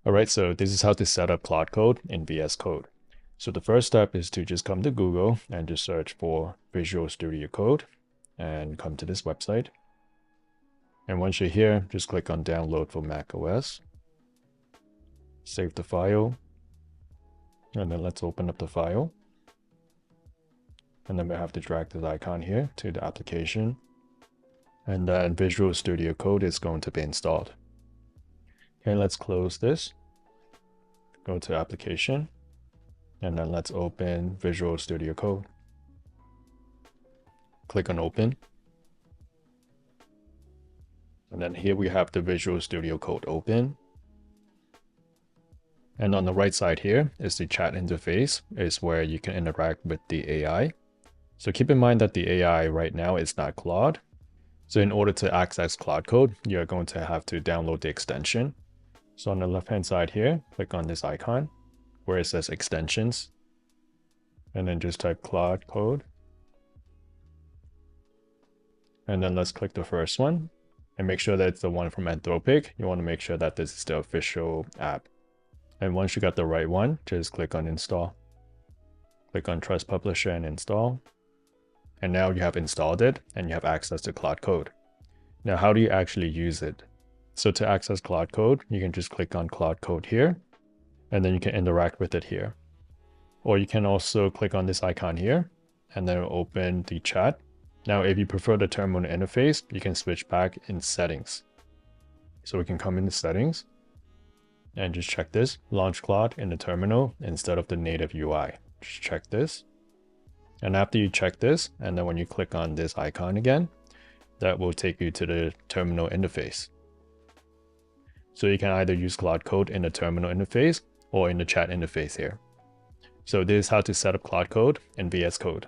Alright, so this is how to set up Claude Code in VS Code. So the first step is to just come to Google and just search for Visual Studio Code and come to this website. And once you're here, just click on download for Mac OS. Save the file. And then let's open up the file. And then we have to drag this icon here to the application. And then Visual Studio Code is going to be installed. Okay, let's close this. Go to application. And then let's open Visual Studio Code. Click on open. And then here we have the Visual Studio Code open. And on the right side here is the chat interface, is where you can interact with the AI. So keep in mind that the AI right now is not Claude. So in order to access Claude Code, you're going to have to download the extension. So on the left-hand side here, click on this icon where it says extensions. And then just type Claude Code. And then let's click the first one and make sure that it's the one from Anthropic. You want to make sure that this is the official app. And once you got the right one, just click on install. Click on Trust Publisher and install. And now you have installed it and you have access to Claude Code. Now, how do you actually use it? So to access Claude Code, you can just click on Claude Code here, and then you can interact with it here. Or you can also click on this icon here, and then open the chat. Now, if you prefer the terminal interface, you can switch back in settings. So we can come into settings and just check this, launch Claude in the terminal instead of the native UI. Just check this. And after you check this, and then when you click on this icon again, that will take you to the terminal interface. So you can either use Claude Code in the terminal interface or in the chat interface here. So this is how to set up Claude Code in VS Code.